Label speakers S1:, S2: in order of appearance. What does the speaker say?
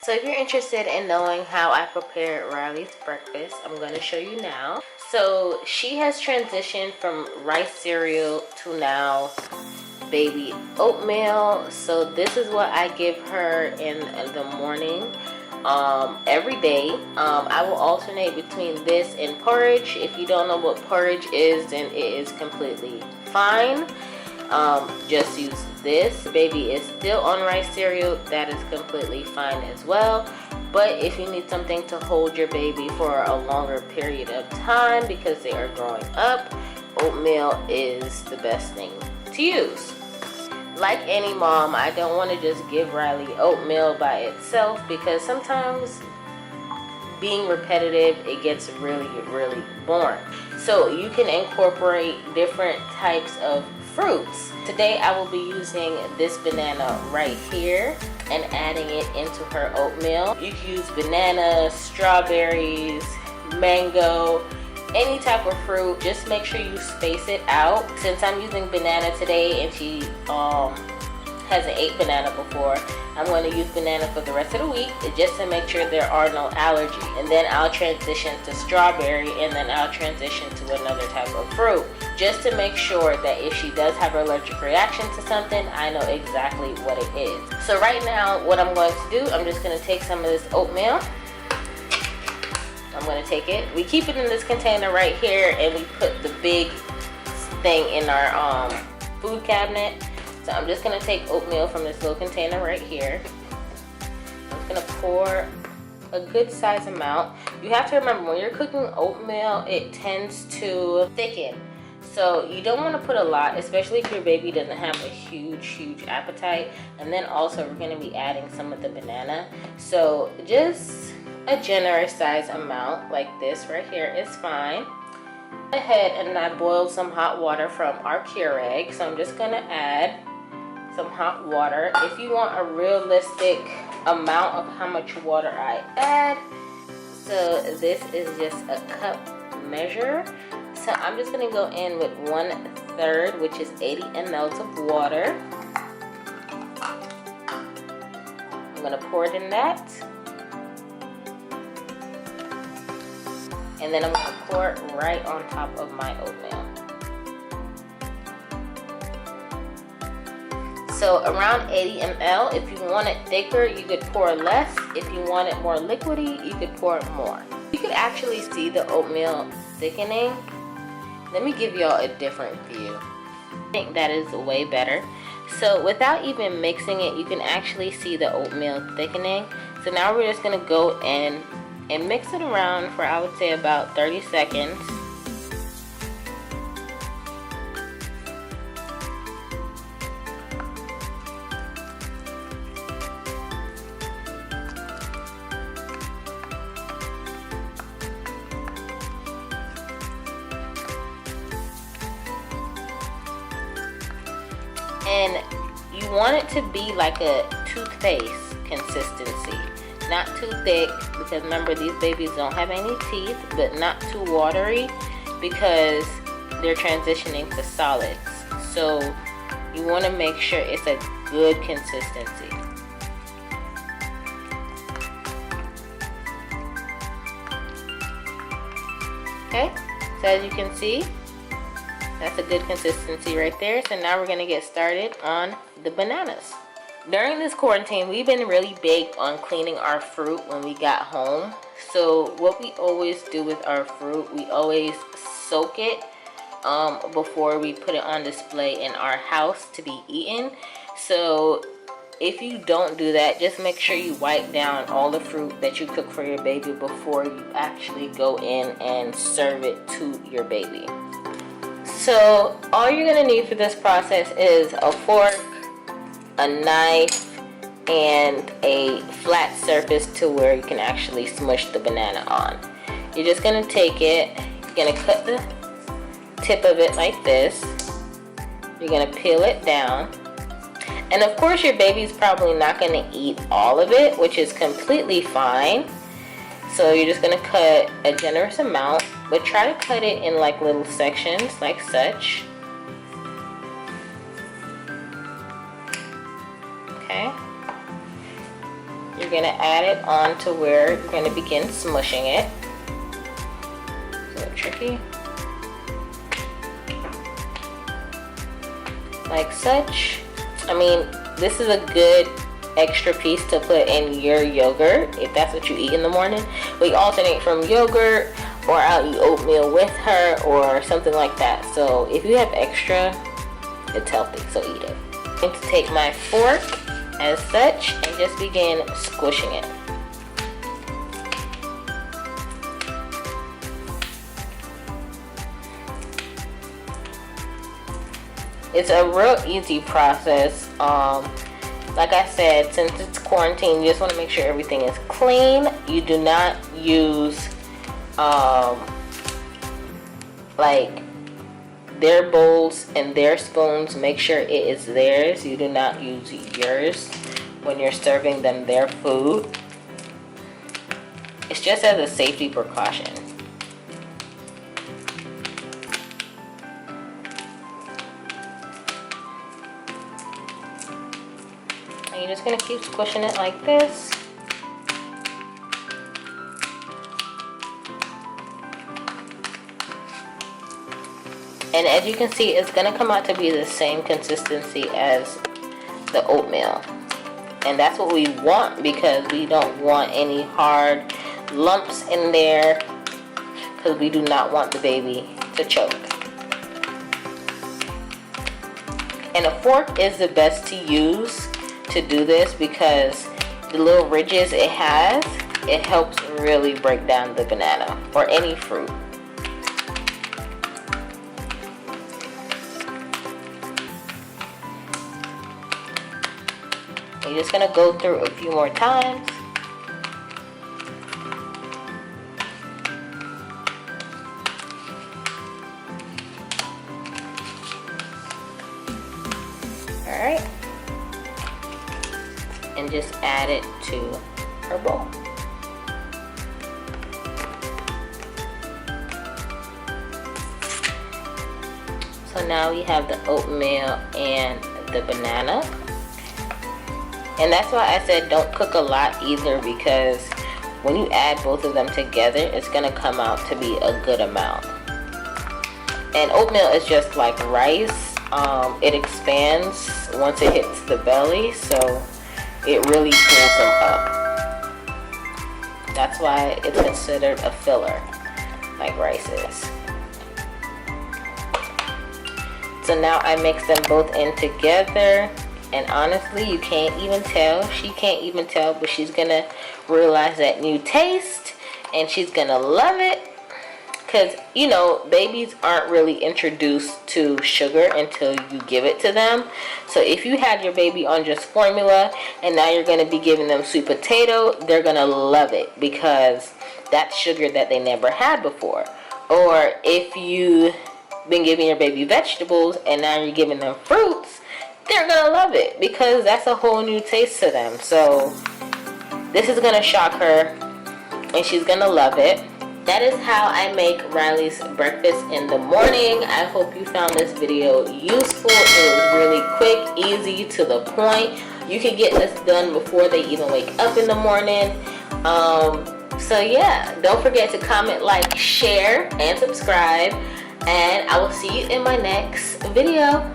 S1: So if you're interested in knowing how I prepare Riley's breakfast, I'm going to show you now. So she has transitioned from rice cereal to now baby oatmeal. So this is what I give her in the morning every day. I will alternate between this and porridge. If you don't know what porridge is, then it is completely fine. Just use this. Baby is still on rice cereal, that is completely fine as well. But if you need something to hold your baby for a longer period of time because they are growing up, oatmeal is the best thing to use. Like any mom, I don't want to just give Riley oatmeal by itself because sometimes being repetitive, it gets really boring. So you can incorporate different types of fruits. Today I will be using this banana right here and adding it into her oatmeal. You can use banana, strawberries, mango, any type of fruit. Just make sure you space it out. Since I'm using banana today and she hasn't ate banana before, I'm going to use banana for the rest of the week just to make sure there are no allergies. And then I'll transition to strawberry, and then I'll transition to another type of fruit, just to make sure that if she does have an allergic reaction to something, I know exactly what it is. So right now, what I'm going to do, I'm just going to take some of this oatmeal. I'm going to take it. We keep it in this container right here, and we put the big thing in our food cabinet. So I'm just going to take oatmeal from this little container right here. I'm just going to pour a good size amount. You have to remember, when you're cooking oatmeal, it tends to thicken. So you don't want to put a lot, especially if your baby doesn't have a huge appetite. And then also we're going to be adding some of the banana. So just a generous size amount like this right here is fine. Go ahead, and I boiled some hot water from our Keurig. So I'm just going to add some hot water. If you want a realistic amount of how much water I add, so this is just a cup measure. So I'm just going to go in with 1/3, which is 80 ml of water. I'm going to pour it in that. And then I'm going to pour it right on top of my oatmeal. So around 80 ml. If you want it thicker, you could pour less. If you want it more liquidy, you could pour more. You could actually see the oatmeal thickening. Let me give y'all a different view. I think that is way better. So without even mixing it, you can actually see the oatmeal thickening. So now we're just going to go in and mix it around for, I would say, about 30 seconds. And you want it to be like a toothpaste consistency. Not too thick, because remember, these babies don't have any teeth, but not too watery because they're transitioning to solids. So you want to make sure it's a good consistency. Okay, so as you can see, that's a good consistency right there. So now we're going to get started on the bananas. During this quarantine, we've been really big on cleaning our fruit when we got home. So what we always do with our fruit, we always soak it before we put it on display in our house to be eaten. So if you don't do that, just make sure you wipe down all the fruit that you cook for your baby before you actually go in and serve it to your baby. So all you're going to need for this process is a fork, a knife, and a flat surface to where you can actually smush the banana on. You're just going to take it, you're going to cut the tip of it like this. You're going to peel it down. And of course your baby's probably not going to eat all of it, which is completely fine. So you're just going to cut a generous amount, but try to cut it in like little sections like such. Okay. You're going to add it on to where you're going to begin smushing it. It's a little tricky. Like such. I mean, this is a good extra piece to put in your yogurt if that's what you eat in the morning. We alternate from yogurt, or I'll eat oatmeal with her or something like that. So if you have extra, it's healthy, so eat it. I'm going to take my fork as such and just begin squishing it. It's a real easy process. Like I said, since it's quarantine, you just want to make sure everything is clean. You do not use like their bowls and their spoons. Make sure it is theirs. You do not use yours when you're serving them their food. It's just as a safety precaution. And you're just going to keep squishing it like this. And as you can see, it's going to come out to be the same consistency as the oatmeal. And that's what we want, because we don't want any hard lumps in there, because we do not want the baby to choke. And a fork is the best to use to do this, because the little ridges it has, it helps really break down the banana or any fruit. You're just going to go through a few more times. Alright. And just add it to her bowl. So now we have the oatmeal and the banana. And that's why I said don't cook a lot either, because when you add both of them together, it's going to come out to be a good amount. And oatmeal is just like rice. It expands once it hits the belly, so it really pulls them up. That's why it's considered a filler, like rice is. So now I mix them both in together. And honestly, you can't even tell. She can't even tell, but she's going to realize that new taste. And she's going to love it. Because, you know, babies aren't really introduced to sugar until you give it to them. So if you had your baby on just formula and now you're going to be giving them sweet potato, they're going to love it, because that's sugar that they never had before. Or if you've been giving your baby vegetables and now you're giving them fruits, they're gonna love it, because that's a whole new taste to them. So this is gonna shock her and she's gonna love it. That is how I make Riley's breakfast in the morning. I hope you found this video useful. It was really quick, easy, to the point. You can get this done before they even wake up in the morning. So yeah, don't forget to comment, like, share, and subscribe. And I will see you in my next video.